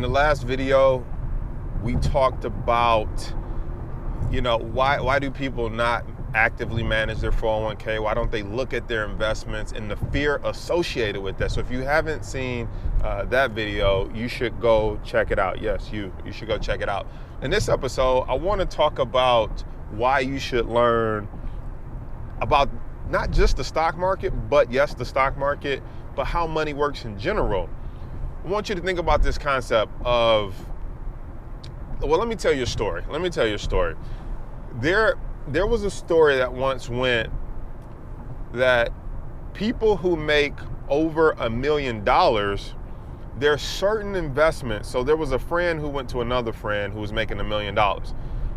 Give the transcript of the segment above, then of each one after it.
in the last video, we talked about, why do people not actively manage their 401k? Why don't they look at their investments and the fear associated with that? So if you haven't seen that video, you should go check it out. Yes, you should go check it out. In this episode, I want to talk about why you should learn about not just the stock market, but yes, the stock market, but how money works in general. I want you to think about this concept of, well, let me tell you a story. There was a story that once went that people who make over $1 million, there's certain investments. So there was a friend who went to another friend who was making $1 million.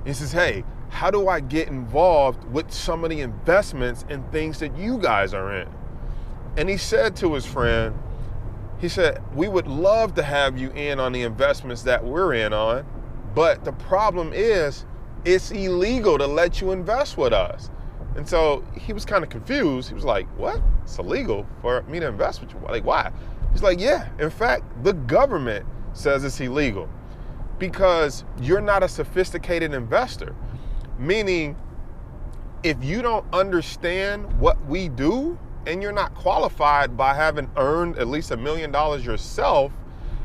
He says, hey, how do I get involved with some of the investments and things that you guys are in? And he said to his friend, he said, we would love to have you in on the investments that we're in on, but the problem is it's illegal to let you invest with us. And so he was kind of confused. He was like, what? It's illegal for me to invest with you? Like, why? He's like, yeah, in fact, the government says it's illegal because you're not a sophisticated investor. Meaning, if you don't understand what we do and you're not qualified by having earned at least $1 million yourself,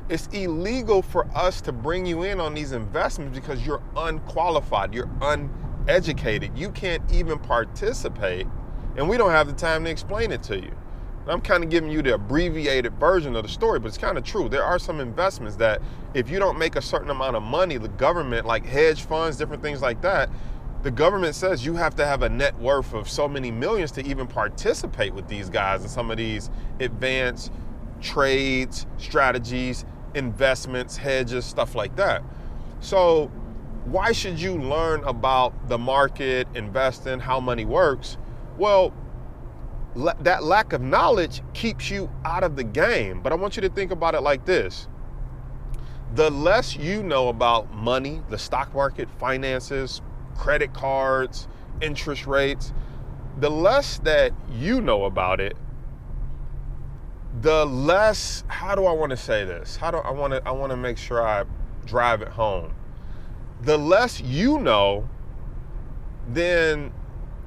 it's illegal for us to bring you in on these investments because you're unqualified, you're uneducated, you can't even participate, and we don't have the time to explain it to you. And I'm kind of giving you the abbreviated version of the story, but it's kind of true. There are some investments that if you don't make a certain amount of money, the government, like hedge funds, different things like that, the government says you have to have a net worth of so many millions to even participate with these guys in some of these advanced trades, strategies, investments, hedges, stuff like that. So why should you learn about the market, investing, how money works? Well, that lack of knowledge keeps you out of the game. But I want you to think about it like this. The less you know about money, the stock market, finances, credit cards, interest rates, the less that you know about it, the less, how do I want to say this? I want to make sure I drive it home. The less you know, then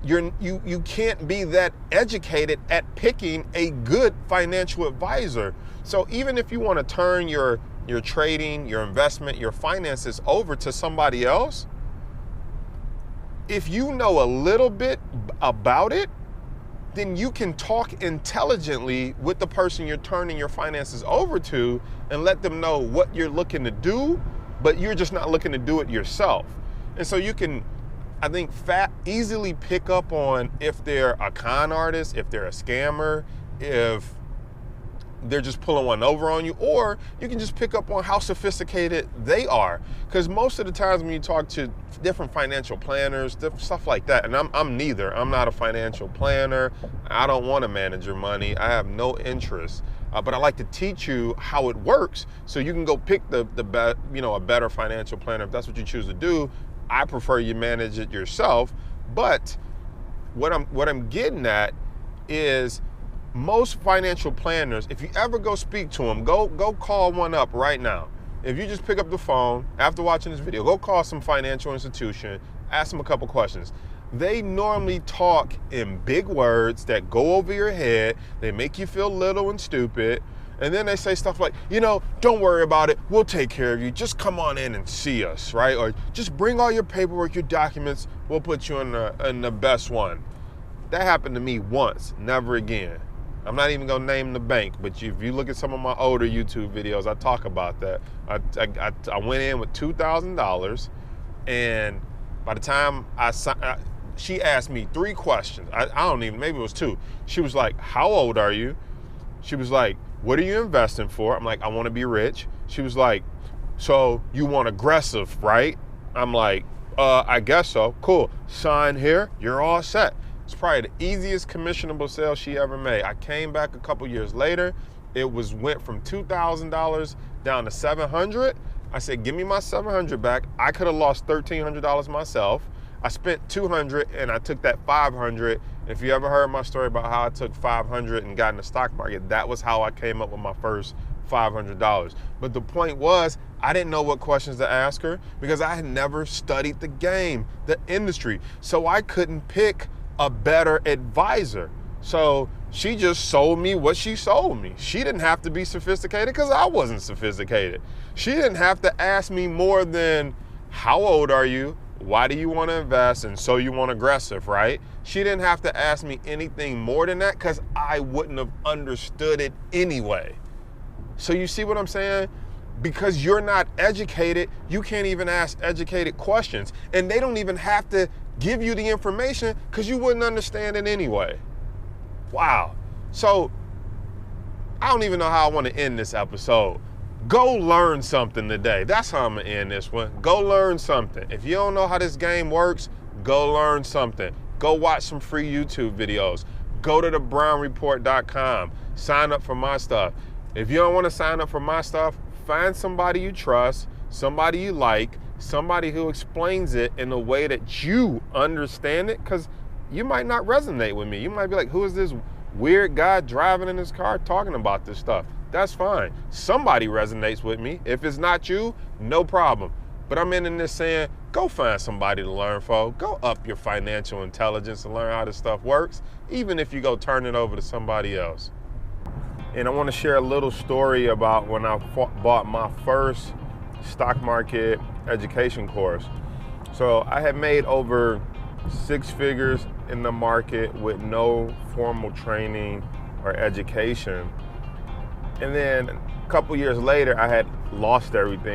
you can't be that educated at picking a good financial advisor. So even if you want to turn your trading, your investment, your finances over to somebody else, if you know a little bit about it, then you can talk intelligently with the person you're turning your finances over to and let them know what you're looking to do, but you're just not looking to do it yourself. And so you can, I think, easily pick up on if they're a con artist, if they're a scammer, if they're just pulling one over on you, or you can just pick up on how sophisticated they are. Because most of the times when you talk to different financial planners, stuff like that, and I'm neither. I'm not a financial planner. I don't want to manage your money. I have no interest. But I like to teach you how it works so you can go pick a better financial planner if that's what you choose to do. I prefer you manage it yourself. But what I'm getting at is most financial planners, if you ever go speak to them, go call one up right now. If you just pick up the phone after watching this video, go call some financial institution, ask them a couple questions. They normally talk in big words that go over your head. They make you feel little and stupid. And then they say stuff like, don't worry about it. We'll take care of you. Just come on in and see us, right? Or just bring all your paperwork, your documents. We'll put you in the best one. That happened to me once, never again. I'm not even gonna name the bank, but if you look at some of my older YouTube videos, I talk about that. I went in with $2,000, and by the time she asked me 3 questions. I don't even, maybe it was 2. She was like, how old are you? She was like, what are you investing for? I'm like, I want to be rich. She was like, so you want aggressive, right? I'm like, I guess so. Cool. Sign here. You're all set. It's probably the easiest commissionable sale she ever made. I came back a couple years later. It went from $2,000 down to $700. I said, give me my $700 back. I could have lost $1,300 myself. I spent $200 and I took that $500. If you ever heard my story about how I took $500 and got in the stock market, that was how I came up with my first $500. But the point was, I didn't know what questions to ask her because I had never studied the game, the industry. So I couldn't pick a better advisor. So she just sold me what she sold me. She didn't have to be sophisticated because I wasn't sophisticated. She didn't have to ask me more than, how old are you? Why do you want to invest? And so you want aggressive, right? She didn't have to ask me anything more than that because I wouldn't have understood it anyway. So you see what I'm saying? Because you're not educated, you can't even ask educated questions. And they don't even have to give you the information because you wouldn't understand it anyway. Wow. So I don't even know how I want to end this episode. Go learn something today. That's how I'm gonna end this one. Go learn something. If you don't know how this game works, go learn something. Go watch some free YouTube videos. Go to thebrownreport.com. Sign up for my stuff. If you don't want to sign up for my stuff, find somebody you trust, somebody you like, somebody who explains it in a way that you understand it, because you might not resonate with me. You might be like, who is this weird guy driving in his car talking about this stuff? That's fine. Somebody resonates with me. If it's not you, no problem. But I'm in this saying, go find somebody to learn for. Go up your financial intelligence and learn how this stuff works, even if you go turn it over to somebody else. And I want to share a little story about when I bought my first stock market education course. So I had made over 6 figures in the market with no formal training or education. And then a couple years later, I had lost everything.